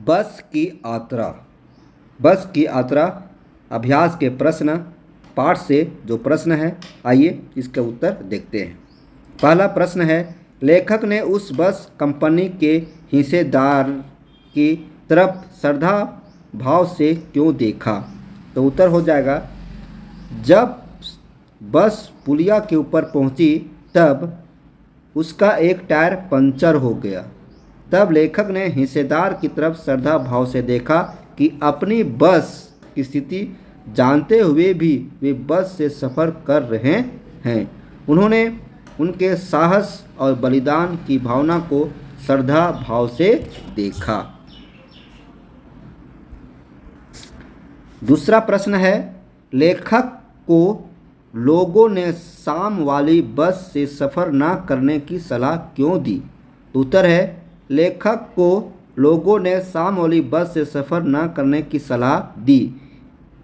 बस की यात्रा। बस की यात्रा अभ्यास के प्रश्न पाठ से जो प्रश्न है, आइए इसका उत्तर देखते हैं। पहला प्रश्न है, लेखक ने उस बस कंपनी के हिस्सेदार की तरफ श्रद्धा भाव से क्यों देखा? तो उत्तर हो जाएगा, जब बस पुलिया के ऊपर पहुंची तब उसका एक टायर पंचर हो गया। तब लेखक ने हिस्सेदार की तरफ श्रद्धा भाव से देखा कि अपनी बस की स्थिति जानते हुए भी वे बस से सफ़र कर रहे हैं। उन्होंने उनके साहस और बलिदान की भावना को श्रद्धा भाव से देखा। दूसरा प्रश्न है, लेखक को लोगों ने शाम वाली बस से सफ़र न करने की सलाह क्यों दी? तो उत्तर है, लेखक को लोगों ने शाम वाली बस से सफ़र न करने की सलाह दी।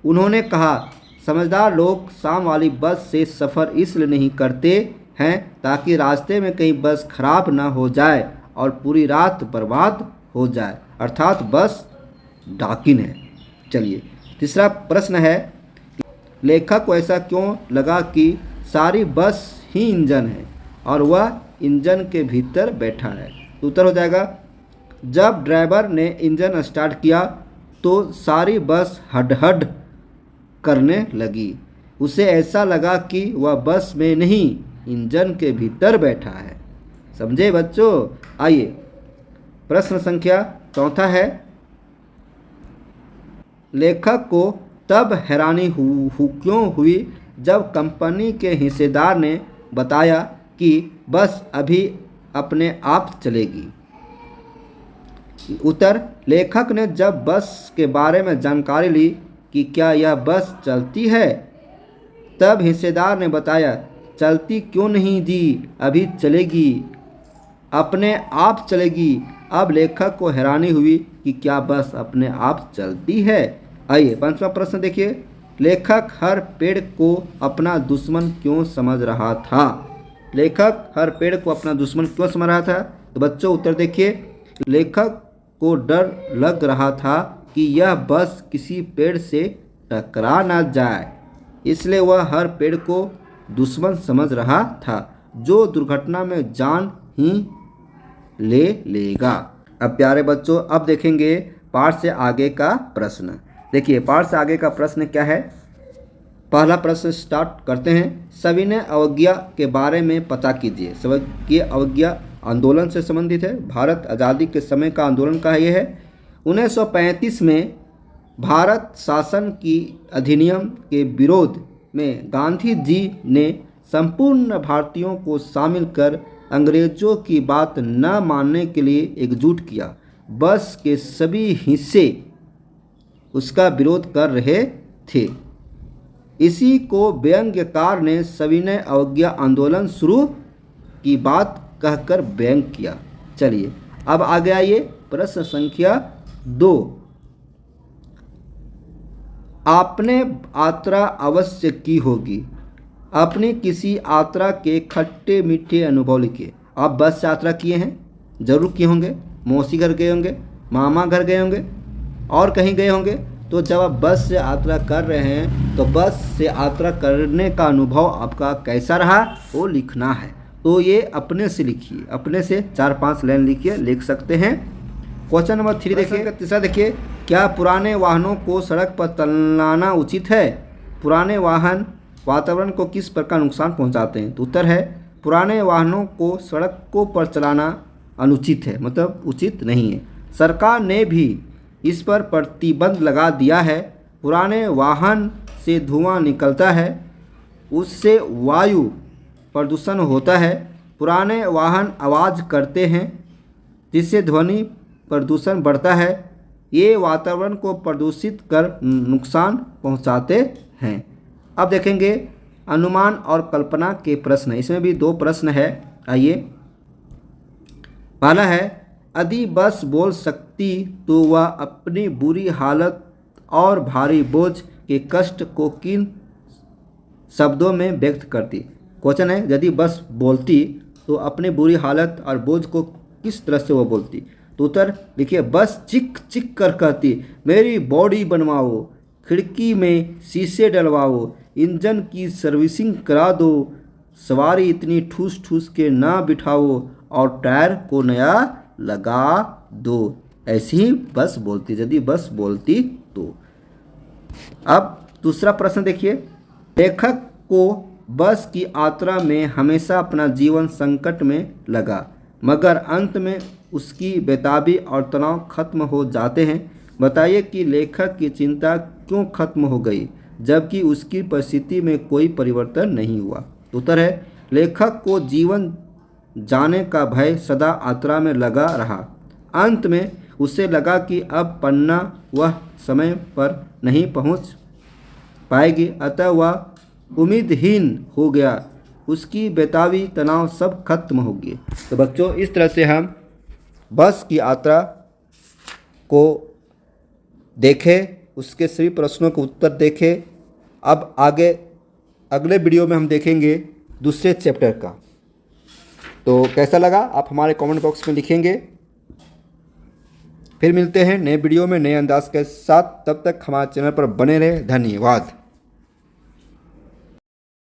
उन्होंने कहा, समझदार लोग शाम वाली बस से सफ़र इसलिए नहीं करते हैं ताकि रास्ते में कहीं बस खराब ना हो जाए और पूरी रात बर्बाद हो जाए, अर्थात बस डाकिन है। चलिए तीसरा प्रश्न है, लेखक को ऐसा क्यों लगा कि सारी बस ही इंजन है और वह इंजन के भीतर बैठा है? तो उत्तर हो जाएगा, जब ड्राइवर ने इंजन स्टार्ट किया तो सारी बस हड-हड करने लगी। उसे ऐसा लगा कि वह बस में नहीं इंजन के भीतर बैठा है। समझे बच्चों? आइए प्रश्न संख्या चौथा है, लेखक को तब हैरानी क्यों हुई जब कंपनी के हिस्सेदार ने बताया कि बस अभी अपने आप चलेगी? उत्तर, लेखक ने जब बस के बारे में जानकारी ली कि क्या यह बस चलती है, तब हिस्सेदार ने बताया, चलती क्यों नहीं जी, अभी चलेगी, अपने आप चलेगी। अब लेखक को हैरानी हुई कि क्या बस अपने आप चलती है। आइए पांचवा प्रश्न देखिए, लेखक हर पेड़ को अपना दुश्मन क्यों समझ रहा था? लेखक हर पेड़ को अपना दुश्मन क्यों समझ रहा था? तो बच्चों उत्तर देखिए, लेखक को डर लग रहा था कि यह बस किसी पेड़ से टकरा ना जाए, इसलिए वह हर पेड़ को दुश्मन समझ रहा था जो दुर्घटना में जान ही ले लेगा। अब प्यारे बच्चों, अब देखेंगे पाठ से आगे का प्रश्न। देखिए पाठ से आगे का प्रश्न क्या है। पहला प्रश्न स्टार्ट करते हैं, सविनय अवज्ञा के बारे में पता कीजिए। सविनय अवज्ञा आंदोलन से संबंधित है, भारत आज़ादी के समय का आंदोलन का ये है। 1935 में भारत शासन की अधिनियम के विरोध में गांधी जी ने संपूर्ण भारतीयों को शामिल कर अंग्रेजों की बात न मानने के लिए एकजुट किया। बस के सभी हिस्से उसका विरोध कर रहे थे। इसी को व्यंग्यकार ने सविनय अवज्ञा आंदोलन शुरू की बात कहकर व्यंग किया। चलिए अब आगे आइए प्रश्न संख्या 2, आपने यात्रा अवश्य की होगी, अपनी किसी यात्रा के खट्टे मीठे अनुभव लिखिए। आप बस से यात्रा किए हैं, जरूर किए होंगे, मौसी घर गए होंगे, मामा घर गए होंगे और कहीं गए होंगे। तो जब आप बस से यात्रा कर रहे हैं तो बस से यात्रा करने का अनुभव आपका कैसा रहा वो लिखना है। तो ये अपने से लिखिए, अपने से 4-5 लाइन लिखिए, लिख सकते हैं। क्वेश्चन नंबर 3 देखिए, तीसरा देखिए, क्या पुराने वाहनों को सड़क पर चलाना उचित है? पुराने वाहन वातावरण को किस प्रकार नुकसान पहुंचाते हैं? तो उत्तर है, पुराने वाहनों को सड़कों पर चलाना अनुचित है, मतलब उचित नहीं है। सरकार ने भी इस पर प्रतिबंध लगा दिया है। पुराने वाहन से धुआं निकलता है, उससे वायु प्रदूषण होता है। पुराने वाहन आवाज़ करते हैं जिससे ध्वनि प्रदूषण बढ़ता है। ये वातावरण को प्रदूषित कर नुकसान पहुंचाते हैं। अब देखेंगे अनुमान और कल्पना के प्रश्न, इसमें भी 2 प्रश्न है। आइए पहला है, यदि बस बोल सकती तो वह अपनी बुरी हालत और भारी बोझ के कष्ट को किन शब्दों में व्यक्त करती? क्वेश्चन है, यदि बस बोलती तो अपनी बुरी हालत और बोझ को किस तरह से वो बोलती? तो उत्तर लिखिए, बस चिक चिक कर कहती, मेरी बॉडी बनवाओ, खिड़की में शीशे डलवाओ, इंजन की सर्विसिंग करा दो, सवारी इतनी ठूस ठूस के ना बिठाओ और टायर को नया लगा दो। ऐसी ही बस बोलती, यदि बस बोलती तो। अब दूसरा प्रश्न देखिए, लेखक को बस की यात्रा में हमेशा अपना जीवन संकट में लगा, मगर अंत में उसकी बेताबी और तनाव खत्म हो जाते हैं। बताइए कि लेखक की चिंता क्यों खत्म हो गई जबकि उसकी परिस्थिति में कोई परिवर्तन नहीं हुआ। उत्तर है, लेखक को जीवन जाने का भय सदा यात्रा में लगा रहा। अंत में उसे लगा कि अब पन्ना वह समय पर नहीं पहुंच पाएगी, अतः वह उम्मीदहीन हो गया, उसकी बेताबी तनाव सब खत्म हो गए। तो बच्चों, इस तरह से हम बस की यात्रा को देखें, उसके सभी प्रश्नों के उत्तर देखें। अब आगे अगले वीडियो में हम देखेंगे दूसरे चैप्टर का। तो कैसा लगा आप हमारे कमेंट बॉक्स में लिखेंगे। फिर मिलते हैं नए वीडियो में नए अंदाज के साथ, तब तक हमारे चैनल पर बने रहें। धन्यवाद।